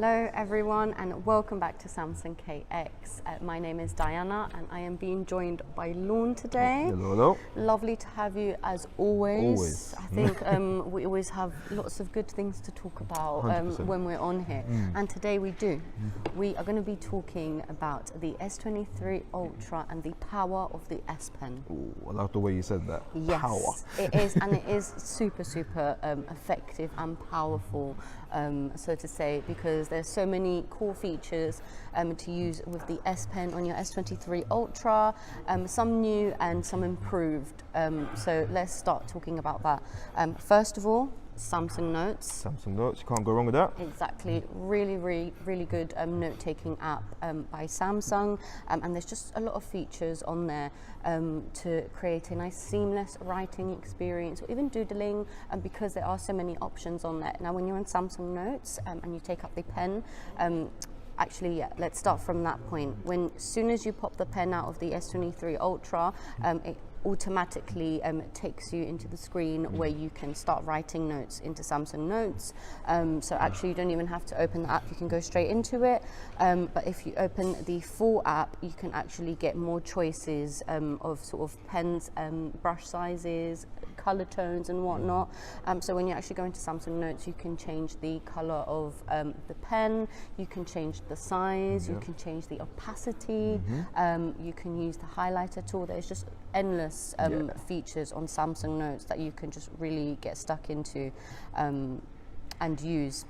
Hello everyone and welcome back to Samsung KX. My name is Diana and I am being joined by Lorne today. Hello, hello. Lovely to have you as always. I think we always have lots of good things to talk about when we're on here. And today we do. We are going to be talking about the S23 Ultra and the power of the S Pen. Ooh, I love the way you said that. Yes, power. It is, and it is super effective and powerful, so to say, because there's so many cool features to use with the S Pen on your S23 Ultra, some new and some improved. So let's start talking about that. First of all, Samsung Notes. Samsung Notes, you can't go wrong with that. Exactly, really good note-taking app by Samsung, and there's just a lot of features on there to create a nice seamless writing experience or even doodling, because there are so many options on there. Now when you're on Samsung Notes and you take up the pen, actually, yeah, let's start from that point. As soon as you pop the pen out of the S23 Ultra, it automatically takes you into the screen where you can start writing notes into Samsung Notes. So actually you don't even have to open the app, you can go straight into it. But if you open the full app, you can actually get more choices of sort of pens, brush sizes, color tones and whatnot. So when you actually go into Samsung Notes, you can change the color of the pen, you can change the size, you can change the opacity, you can use the highlighter tool. There's just endless features on Samsung Notes that you can just really get stuck into and use.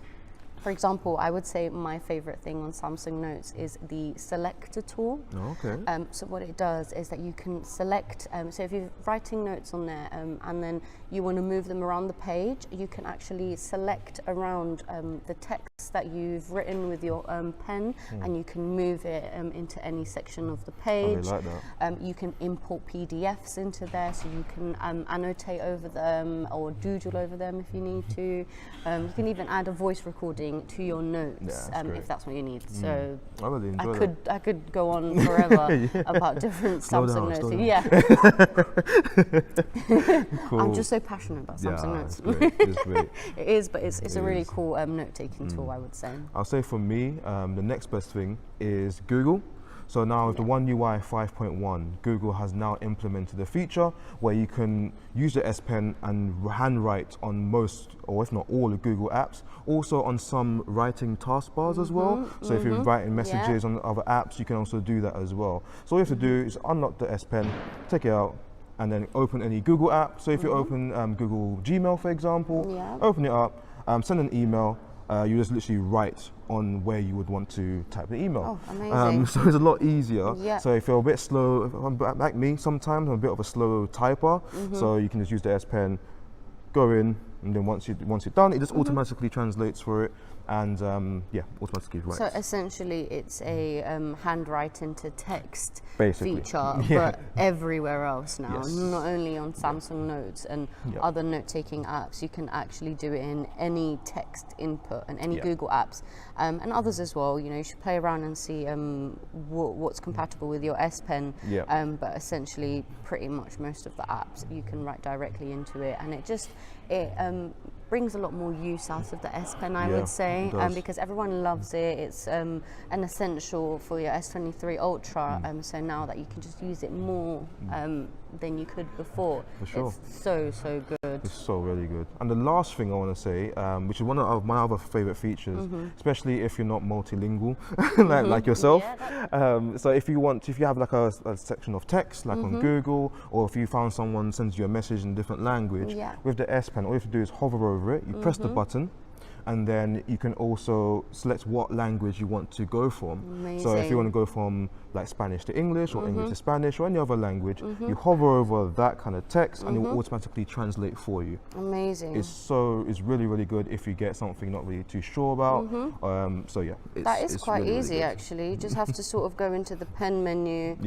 For example, I would say my favorite thing on Samsung Notes is the selector tool. Oh, okay. So what it does is that you can select, so if you're writing notes on there and then you want to move them around the page, you can actually select around the text that you've written with your pen, and you can move it into any section of the page. I like that. You can import PDFs into there, so you can annotate over them or doodle over them if you need to. You can even add a voice recording to your notes if that's what you need. So I really enjoy that. I could go on forever about different Samsung Notes. Cool. I'm just so passionate about Samsung Notes. It's great. It's great. It is, but it's a really cool note-taking tool, I would say. I'll say for me, the next best thing is Google. So now with the One UI 5.1, Google has now implemented a feature where you can use the S Pen and handwrite on most, or if not all, the Google apps. Also on some writing taskbars as well. So if you're writing messages on other apps, you can also do that as well. So all you have to do is unlock the S Pen, take it out, and then open any Google app. So if you open Google Gmail, for example, open it up, send an email. You just literally write on where you would want to type the email. Oh, amazing. So it's a lot easier. So if you're a bit slow, like me, sometimes I'm a bit of a slow typer, so you can just use the S Pen, go in, and then once you're done, it just automatically translates for it, and automatically writes. So essentially, it's a handwriting to text Basically. feature, but everywhere else now. Not only on Samsung Notes and other note-taking apps, you can actually do it in any text input and any Google apps, and others as well. You know, you should play around and see what's compatible with your S Pen. But essentially, pretty much most of the apps you can write directly into it, and it brings a lot more use out of the S Pen, I would say, because everyone loves it. It's an essential for your S23 Ultra, so now that you can just use it more than you could before. For sure. It's so good. It's so really good. And the last thing I want to say, which is one of my other favorite features, especially if you're not multilingual like yourself. So if you have like a section of text, like on Google, or if you found someone sends you a message in a different language, with the S Pen, all you have to do is hover over it, you press the button, and then you can also select what language you want to go from. Amazing. So if you want to go from like Spanish to English or English to Spanish or any other language, you hover over that kind of text and it will automatically translate for you. Amazing. It's really good if you get something not really too sure about. That is quite really, easy, really actually. You just have to sort of go into the pen menu,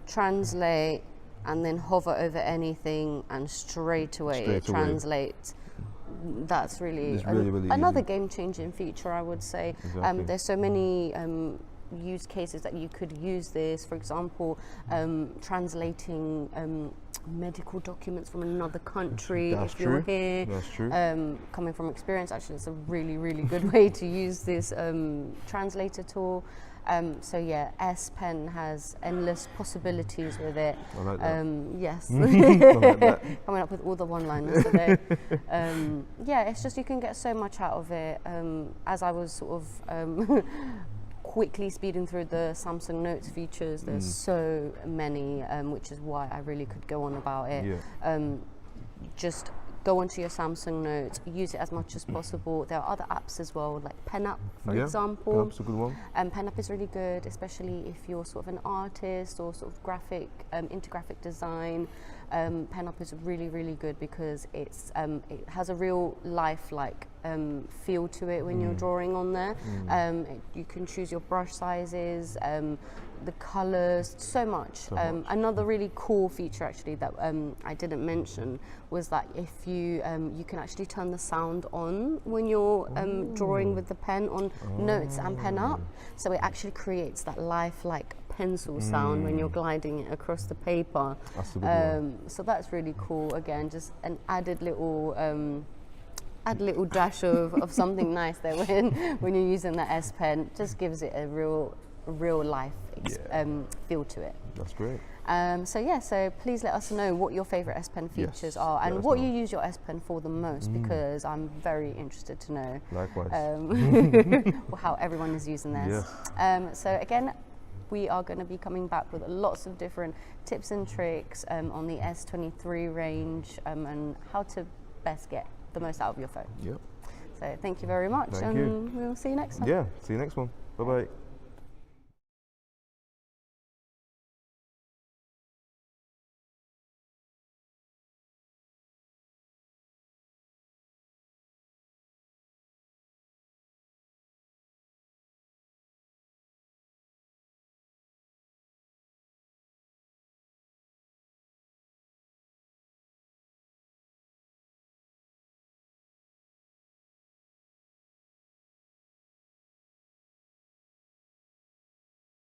translate, and then hover over anything, and straight away it translates. That's really another game-changing feature, I would say. Exactly. There's so many use cases that you could use this. For example, translating medical documents from another country. That's if you're true. here. That's true. Coming from experience, actually, it's a really, really good way to use this translator tool. So yeah, S Pen has endless possibilities with it. I like that. Yes, I like that. coming up with all the one-liners today. Yeah, it's just you can get so much out of it. As I was sort of quickly speeding through the Samsung Notes features, there's so many, which is why I really could go on about it. Yeah. Just go onto your Samsung Notes, use it as much as possible. There are other apps as well, like Pen App, for example. Pen App's a good one. Pen App is really good, especially if you're sort of an artist or sort of graphic, into graphic design. Pen App is really, really good because it has a real lifelike feel to it when you're drawing on there. You can choose your brush sizes, the colors, so much. Another really cool feature actually that I didn't mention was that if you can actually turn the sound on when you're drawing with the pen on Notes and Pen Up, so it actually creates that lifelike pencil sound when you're gliding it across the paper. That's a good one. So that's really cool. Again, just an added little dash of something nice there when you're using the S Pen. Just gives it a real life feel to it. That's great. So please let us know what your favorite S Pen features are and what you use your S Pen for the most, because I'm very interested to know. Likewise. How everyone is using theirs. So again, we are going to be coming back with lots of different tips and tricks on the S23 range and how to best get the most out of your phone. Yep. So thank you very much, Thank you. We'll see you next time. Yeah, see you next one. Bye-bye.